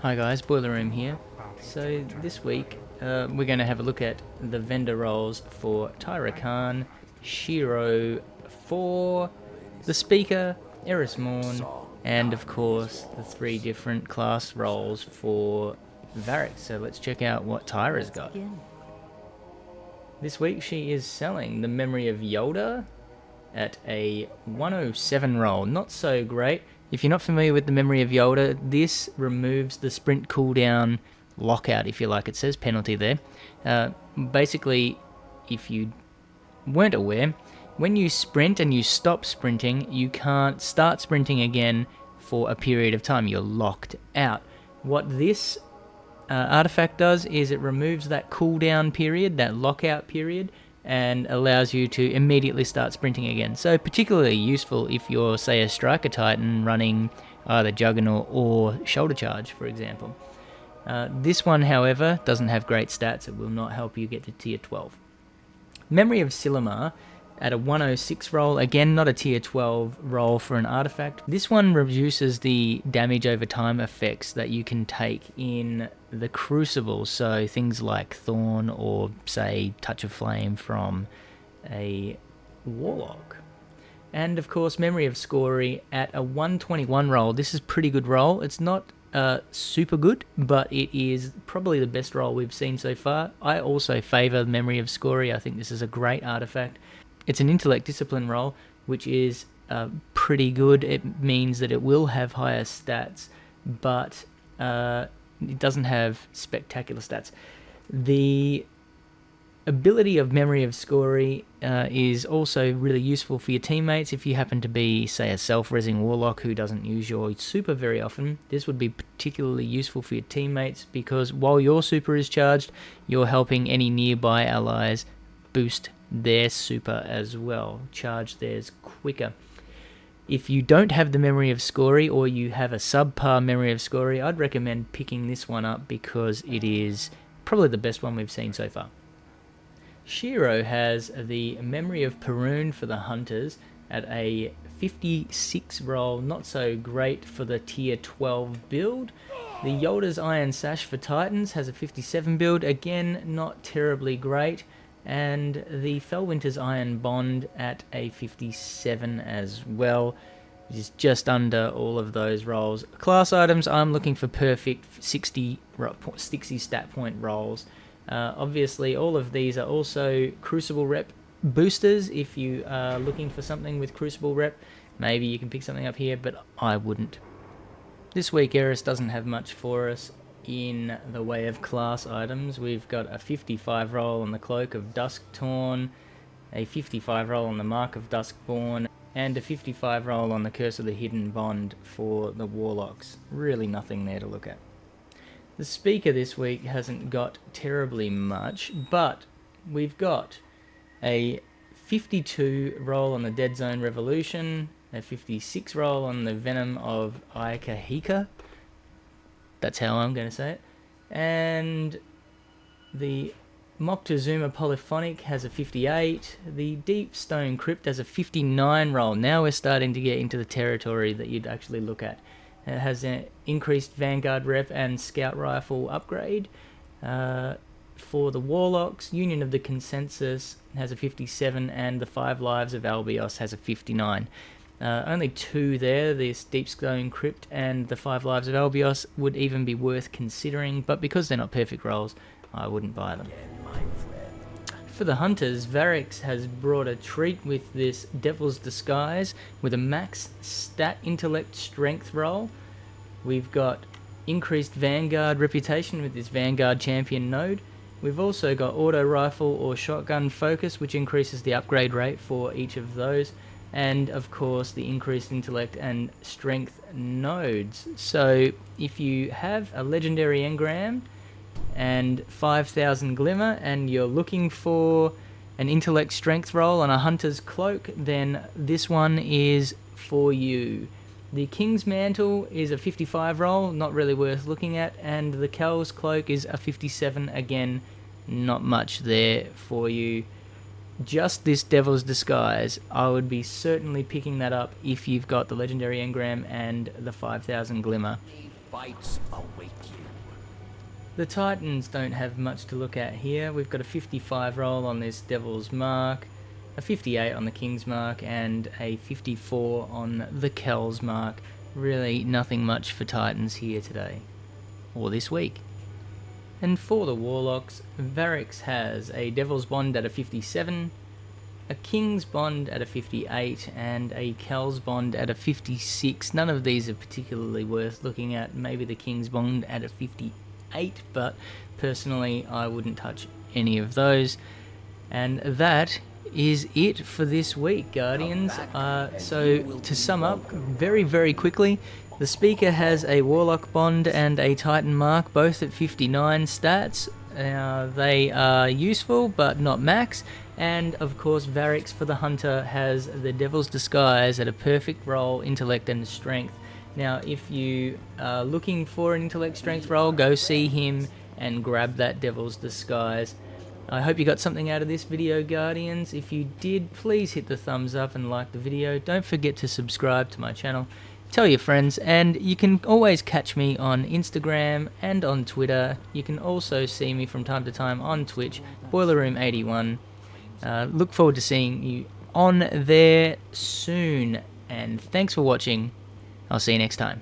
Hi guys, BoylerRoom here. So this week we're going to have a look at the vendor roles for Tyra Karn, Shiro for the Speaker, Eris Morn, and of course the 3 different class roles for Variks. So let's check out what Tyra's got. This week she is selling the Memory of Yoda at a 107 roll. Not so great. If you're not familiar with the Memory of Yoda, this removes the sprint cooldown lockout, if you like. It says penalty there. Basically, if you weren't aware, when you sprint and you stop sprinting, you can't start sprinting again for a period of time. You're locked out. What this artifact does is it removes that cooldown period, that lockout period, and allows you to immediately start sprinting again. So particularly useful if you're, say, a Striker Titan running either Juggernaut or Shoulder Charge, for example. This one, however, doesn't have great stats. It will not help you get to tier 12. Memory of Silumar at a 106 roll, again not a tier 12 roll for an artifact. This one reduces the damage over time effects that you can take in the Crucible, so things like Thorn or say Touch of Flame from a Warlock. And of course Memory of Scory at a 121 roll. This is pretty good roll. It's not super good, but it is probably the best roll we've seen so far. I also favour Memory of Scory. I think this is a great artifact. It's an intellect discipline roll, which is pretty good. It means that it will have higher stats, but it doesn't have spectacular stats. The ability of Memory of Scory is also really useful for your teammates. If you happen to be, say, a self-resing Warlock who doesn't use your super very often, this would be particularly useful for your teammates because while your super is charged, you're helping any nearby allies boost their super as well, charge theirs quicker. If you don't have the Memory of Scory or you have a subpar Memory of Scory, I'd recommend picking this one up because it is probably the best one we've seen so far. Shiro has the Memory of Perun for the Hunters at a 56 roll, not so great for the tier 12 build. The Yoda's Iron Sash for Titans has a 57 build, again not terribly great. And the Fellwinter's Iron Bond at a 57 as well, which is just under all of those rolls. Class items, I'm looking for perfect 60 stat point rolls. Obviously, all of these are also Crucible Rep boosters. If you are looking for something with Crucible Rep, maybe you can pick something up here, but I wouldn't. This week, Eris doesn't have much for us in the way of class items. We've got a 55 roll on the Cloak of Dusktorn, a 55 roll on the Mark of Duskborn, and a 55 roll on the Curse of the Hidden Bond for the Warlocks. Really nothing there to look at. The Speaker this week hasn't got terribly much, but we've got a 52 roll on the Dead Zone Revolution, a 56 roll on the Venom of Aikahika. That's how I'm going to say it. And the Moctezuma Polyphonic has a 58. The Deep Stone Crypt has a 59 roll. Now we're starting to get into the territory that you'd actually look at. It has an increased Vanguard Rep and Scout Rifle upgrade. For the Warlocks, Union of the Consensus has a 57, and the 5 Lives of Albios has a 59. Only 2 there, this Deep Stone Crypt and the 5 Lives of Albios would even be worth considering, but because they're not perfect rolls, I wouldn't buy them. For the Hunters, Variks has brought a treat with this Devil's Disguise with a max stat intellect strength roll. We've got increased Vanguard reputation with this Vanguard champion node. We've also got auto rifle or shotgun focus, which increases the upgrade rate for each of those. And of course the increased intellect and strength nodes. So if you have a legendary engram and 5,000 glimmer and you're looking for an intellect strength roll on a hunter's cloak, then this one is for you. The King's Mantle is a 55 roll, not really worth looking at, and the Kel's Cloak is a 57, again not much there for you. Just this Devil's Disguise, I would be certainly picking that up if you've got the Legendary Engram and the 5,000 Glimmer. Fights await you. The Titans don't have much to look at here. We've got a 55 roll on this Devil's Mark, a 58 on the King's Mark, and a 54 on the Kel's Mark. Really nothing much for Titans here today, or this week. And for the Warlocks, Variks has a Devil's Bond at a 57, a King's Bond at a 58, and a Kel's Bond at a 56. None of these are particularly worth looking at. Maybe the King's Bond at a 58, but personally I wouldn't touch any of those. And that is it for this week, Guardians. So to sum up very quickly, the Speaker has a Warlock Bond and a Titan Mark, both at 59 stats. They are useful but not max. And of course Variks for the Hunter has the Devil's Disguise at a perfect roll, intellect and strength. Now if you are looking for an intellect strength roll, go see him and grab that Devil's Disguise. I hope you got something out of this video, Guardians. If you did, please hit the thumbs up and like the video. Don't forget to subscribe to my channel. Tell your friends, and you can always catch me on Instagram and on Twitter. You can also see me from time to time on Twitch, BoylerRoom81. Look forward to seeing you on there soon, and thanks for watching. I'll see you next time.